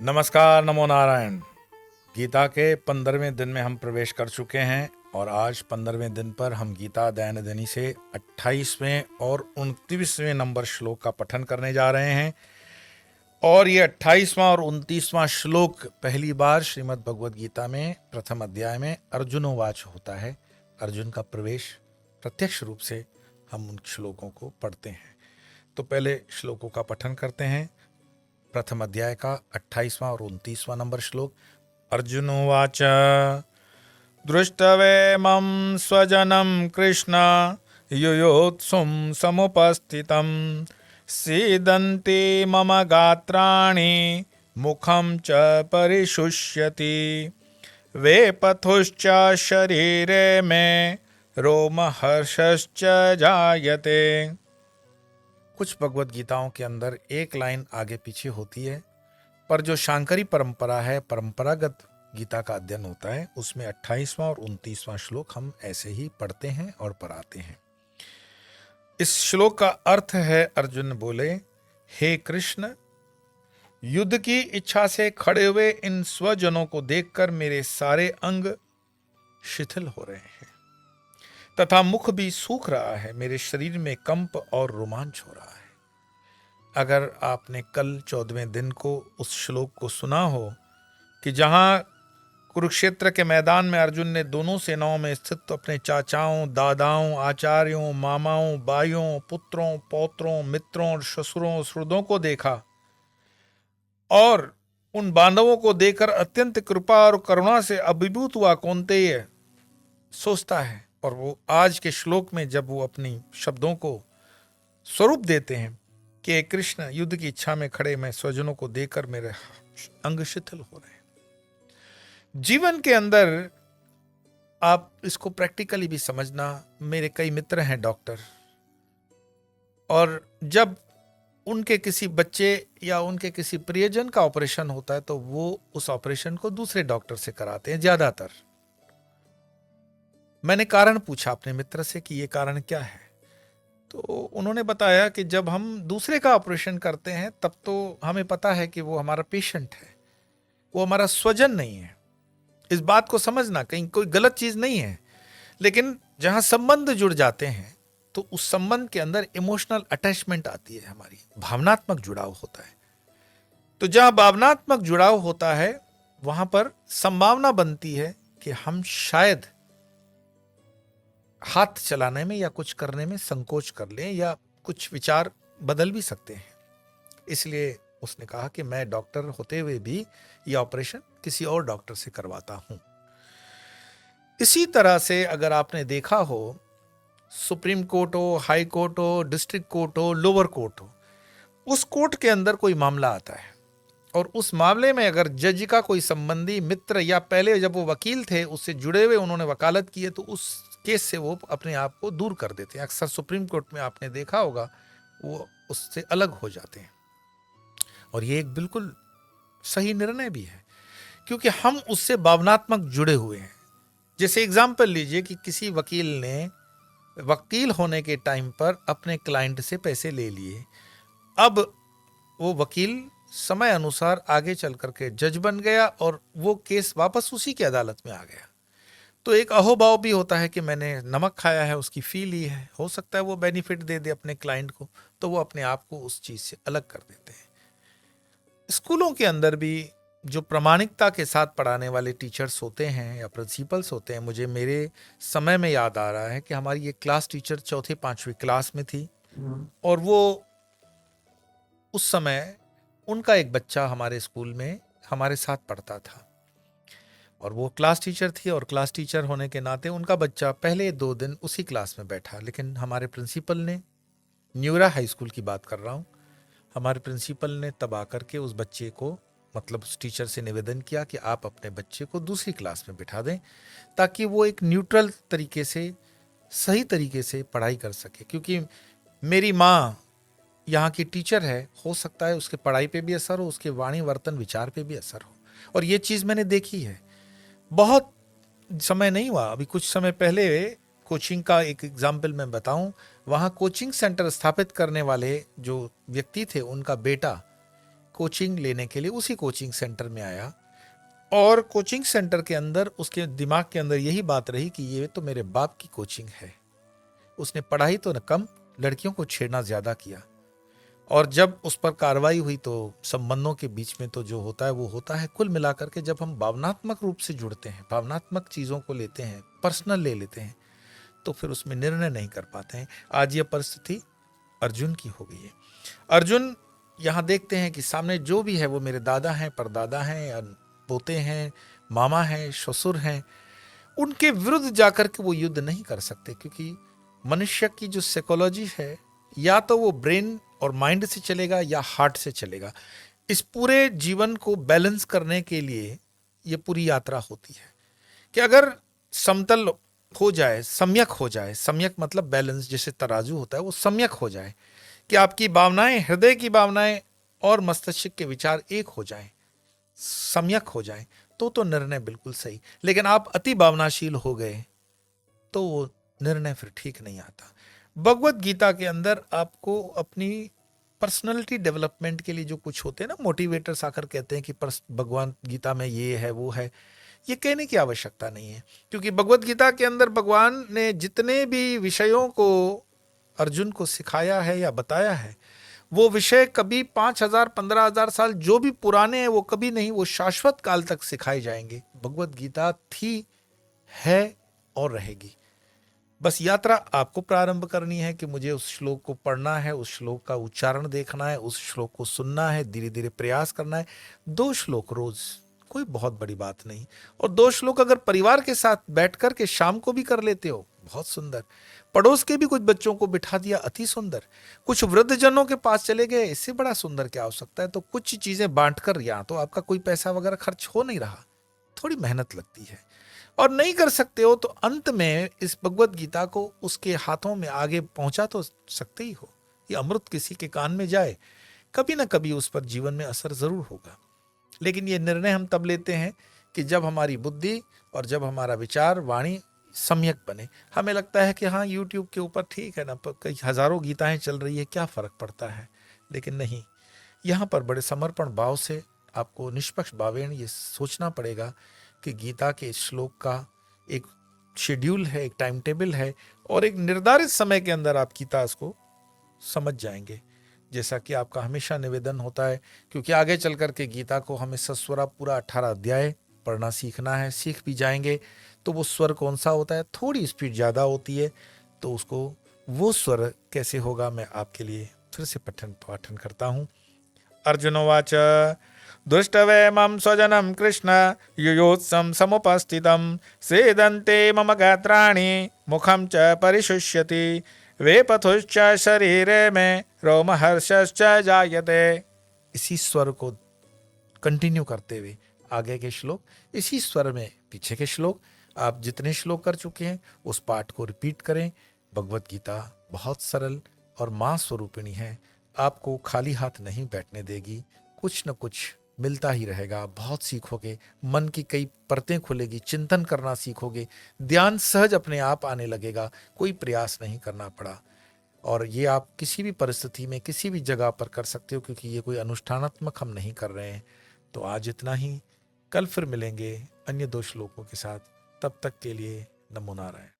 नमस्कार, नमो नारायण। गीता के 15वें दिन में हम प्रवेश कर चुके हैं और आज 15वें दिन पर हम गीता दैनंदिनी से 28वें और 29वें नंबर श्लोक का पठन करने जा रहे हैं। और ये 28वां और 29वां श्लोक पहली बार श्रीमद् भगवद गीता में प्रथम अध्याय में अर्जुनोवाच होता है। अर्जुन का प्रवेश प्रत्यक्ष रूप से हम उन श्लोकों को पढ़ते हैं। तो पहले श्लोकों का पठन करते हैं। प्रथम अध्याय का 28वां और 29वां नंबर श्लोक। अर्जुनोवाच दृष्टवेमं स्वजनं कृष्ण युयोत्सुं समुपस्थितं सीदन्ति मम गात्राणि मुखं च परिशुष्यति वेपथुश्च शरीरे मे रोमहर्षश्च जायते। कुछ भगवद गीताओं के अंदर एक लाइन आगे पीछे होती है, पर जो शांकरी परंपरा है, परंपरागत गीता का अध्ययन होता है, उसमें 28वां और 29वां श्लोक हम ऐसे ही पढ़ते हैं और पढ़ाते हैं। इस श्लोक का अर्थ है, अर्जुन बोले, हे कृष्ण, युद्ध की इच्छा से खड़े हुए इन स्वजनों को देखकर मेरे सारे अंग शिथिल हो रहे हैं तथा मुख भी सूख रहा है। मेरे शरीर में कंप और रोमांच हो रहा है। अगर आपने कल 14वें दिन को उस श्लोक को सुना हो कि जहां कुरुक्षेत्र के मैदान में अर्जुन ने दोनों सेनाओं में स्थित अपने चाचाओं, दादाओं, आचार्यों, मामाओं, भाइयों, पुत्रों, पौत्रों, मित्रों और ससुरों, श्रुदों को देखा और उन बांधवों को देखकर अत्यंत कृपा और करुणा से अभिभूत हुआ, कौन्तेय सोचता है। और वो आज के श्लोक में जब वो अपनी शब्दों को स्वरूप देते हैं कि कृष्ण, युद्ध की इच्छा में खड़े मैं स्वजनों को देखकर मेरे अंग शिथिल हो रहे हैं। जीवन के अंदर आप इसको प्रैक्टिकली भी समझना। मेरे कई मित्र हैं डॉक्टर, और जब उनके किसी बच्चे या उनके किसी प्रियजन का ऑपरेशन होता है तो वो उस ऑपरेशन को दूसरे डॉक्टर से कराते हैं ज्यादातर। मैंने कारण पूछा अपने मित्र से कि ये कारण क्या है, तो उन्होंने बताया कि जब हम दूसरे का ऑपरेशन करते हैं तब तो हमें पता है कि वो हमारा पेशेंट है, वो हमारा स्वजन नहीं है। इस बात को समझना, कहीं कोई गलत चीज नहीं है, लेकिन जहां संबंध जुड़ जाते हैं तो उस संबंध के अंदर इमोशनल अटैचमेंट आती है, हमारी भावनात्मक जुड़ाव होता है। तो जहां भावनात्मक जुड़ाव होता है वहां पर संभावना बनती है कि हम शायद हाथ चलाने में या कुछ करने में संकोच कर लें या कुछ विचार बदल भी सकते हैं। इसलिए उसने कहा कि मैं डॉक्टर होते हुए भी यह ऑपरेशन किसी और डॉक्टर से करवाता हूं। इसी तरह से अगर आपने देखा हो, सुप्रीम कोर्ट हो, हाई कोर्ट हो, डिस्ट्रिक्ट कोर्ट हो, लोअर कोर्ट हो, उस कोर्ट के अंदर कोई मामला आता है और उस मामले में अगर जज का कोई संबंधी मित्र या पहले जब वो वकील थे उससे जुड़े हुए उन्होंने वकालत की है तो उस केस से वो अपने आप को दूर कर देते हैं। अक्सर सुप्रीम कोर्ट में आपने देखा होगा वो उससे अलग हो जाते हैं, और ये एक बिल्कुल सही निर्णय भी है क्योंकि हम उससे भावनात्मक जुड़े हुए हैं। जैसे एग्जाम्पल लीजिए कि किसी वकील ने वकील होने के टाइम पर अपने क्लाइंट से पैसे ले लिए, अब वो वकील समय अनुसार आगे चल करके जज बन गया और वो केस वापस उसी की अदालत में आ गया, तो एक अहोभाव भी होता है कि मैंने नमक खाया है, उसकी फी ली है, हो सकता है वो बेनिफिट दे दे अपने क्लाइंट को, तो वो अपने आप को उस चीज से अलग कर देते हैं। स्कूलों के अंदर भी जो प्रामाणिकता के साथ पढ़ाने वाले टीचर्स होते हैं या प्रिंसिपल्स होते हैं, मुझे मेरे समय में याद आ रहा है कि हमारी एक क्लास टीचर चौथे पांचवी क्लास में थी और वो उस समय उनका एक बच्चा हमारे स्कूल में हमारे साथ पढ़ता था और वो क्लास टीचर थी, और क्लास टीचर होने के नाते उनका बच्चा पहले 2 दिन उसी क्लास में बैठा। लेकिन हमारे प्रिंसिपल ने, न्यूरा हाई स्कूल की बात कर रहा हूँ, हमारे प्रिंसिपल ने तब आकर के उस बच्चे को, मतलब उस टीचर से निवेदन किया कि आप अपने बच्चे को दूसरी क्लास में बिठा दें ताकि वो एक न्यूट्रल तरीके से, सही तरीके से पढ़ाई कर सके। क्योंकि मेरी माँ यहाँ की टीचर है, हो सकता है उसके पढ़ाई पे भी असर हो, उसके वाणी वर्तन विचार पे भी असर हो, और ये चीज़ मैंने देखी है। बहुत समय नहीं हुआ, अभी कुछ समय पहले कोचिंग का एक एग्जाम्पल मैं बताऊं, वहाँ कोचिंग सेंटर स्थापित करने वाले जो व्यक्ति थे, उनका बेटा कोचिंग लेने के लिए उसी कोचिंग सेंटर में आया, और कोचिंग सेंटर के अंदर उसके दिमाग के अंदर यही बात रही कि ये तो मेरे बाप की कोचिंग है। उसने पढ़ाई तो न कम, लड़कियों को छेड़ना ज्यादा किया। और जब उस पर कार्रवाई हुई तो संबंधों के बीच में तो जो होता है वो होता है। कुल मिलाकर के जब हम भावनात्मक रूप से जुड़ते हैं, भावनात्मक चीजों को लेते हैं, पर्सनल ले लेते हैं, तो फिर उसमें निर्णय नहीं कर पाते हैं। आज ये परिस्थिति अर्जुन की हो गई है। अर्जुन यहाँ देखते हैं कि सामने जो भी है वो मेरे दादा हैं, परदादा हैं, पोते हैं, मामा हैं, ससुर हैं, उनके विरुद्ध जाकर के वो युद्ध नहीं कर सकते, क्योंकि मनुष्य की जो साइकोलॉजी है या तो वो ब्रेन और माइंड से चलेगा या हार्ट से चलेगा। इस पूरे जीवन को बैलेंस करने के लिए ये पूरी यात्रा होती है कि अगर समतल हो जाए, सम्यक हो जाए, सम्यक मतलब बैलेंस, जैसे तराजू होता है वो सम्यक हो जाए, कि आपकी भावनाएं, हृदय की भावनाएं और मस्तिष्क के विचार एक हो जाएं, सम्यक हो जाएं, तो निर्णय बिल्कुल सही। लेकिन आप अति भावनाशील हो गए तो वो निर्णय फिर ठीक नहीं आता। भगवत गीता के अंदर आपको अपनी पर्सनैलिटी डेवलपमेंट के लिए जो कुछ होते हैं ना, मोटिवेटर्स आकर कहते हैं कि भगवान गीता में ये है वो है, ये कहने की आवश्यकता नहीं है, क्योंकि भगवत गीता के अंदर भगवान ने जितने भी विषयों को अर्जुन को सिखाया है या बताया है, वो विषय कभी 5,000 15,000 साल जो भी पुराने हैं वो कभी नहीं, वो शाश्वत काल तक सिखाए जाएंगे। भगवत गीता थी, है और रहेगी। बस यात्रा आपको प्रारंभ करनी है कि मुझे उस श्लोक को पढ़ना है, उस श्लोक का उच्चारण देखना है, उस श्लोक को सुनना है, धीरे धीरे प्रयास करना है। 2 श्लोक रोज, कोई बहुत बड़ी बात नहीं। और 2 श्लोक अगर परिवार के साथ बैठ कर के शाम को भी कर लेते हो, बहुत सुंदर। पड़ोस के भी कुछ बच्चों को बिठा दिया, अति सुंदर। कुछ वृद्ध जनों के पास चले गए, इससे बड़ा सुंदर क्या हो सकता है। तो कुछ चीजें बांटकर, यहाँ तो आपका कोई पैसा वगैरह खर्च हो नहीं रहा, थोड़ी मेहनत लगती है। और नहीं कर सकते हो तो अंत में इस भगवत गीता को उसके हाथों में आगे पहुंचा तो सकते ही हो। ये अमृत किसी के कान में जाए, कभी ना कभी उस पर जीवन में असर जरूर होगा। लेकिन ये निर्णय हम तब लेते हैं कि जब हमारी बुद्धि और जब हमारा विचार, वाणी सम्यक बने। हमें लगता है कि हाँ, यूट्यूब के ऊपर ठीक है ना, कई हजारों गीताएं चल रही है, क्या फर्क पड़ता है। लेकिन नहीं, यहाँ पर बड़े समर्पण भाव से आपको निष्पक्ष भावेन ये सोचना पड़ेगा कि गीता के श्लोक का एक शेड्यूल है, एक टाइम टेबल है, और एक निर्धारित समय के अंदर आप गीता को समझ जाएंगे। जैसा कि आपका हमेशा निवेदन होता है, क्योंकि आगे चल कर के गीता को हमें सस्वरा पूरा 18 अध्याय पढ़ना सीखना है। सीख भी जाएंगे तो वो स्वर कौन सा होता है, थोड़ी स्पीड ज़्यादा होती है, तो उसको वो स्वर कैसे होगा, मैं आपके लिए फिर से पाठन करता हूँ। अर्जुनोवाच दुष्टवेमं स्वजनं कृष्ण युयोत्सं समुपस्थितं सेदन्ते मम गात्राणि मुखं च परिशुष्यति वेपथुश्च शरीरे में रोमहर्षश्च जायते। इसी स्वर को कंटिन्यू करते हुए आगे के श्लोक, इसी स्वर में पीछे के श्लोक, आप जितने श्लोक कर चुके हैं उस पाठ को रिपीट करें। भगवत गीता बहुत सरल और मां स्वरूपिणी है, आपको खाली हाथ नहीं बैठने देगी, कुछ न कुछ मिलता ही रहेगा। बहुत सीखोगे, मन की कई परतें खुलेगी, चिंतन करना सीखोगे, ध्यान सहज अपने आप आने लगेगा, कोई प्रयास नहीं करना पड़ा। और ये आप किसी भी परिस्थिति में किसी भी जगह पर कर सकते हो, क्योंकि ये कोई अनुष्ठानात्मक हम नहीं कर रहे हैं। तो आज इतना ही, कल फिर मिलेंगे अन्य 2 श्लोकों के साथ। तब तक के लिए नमो नारायण।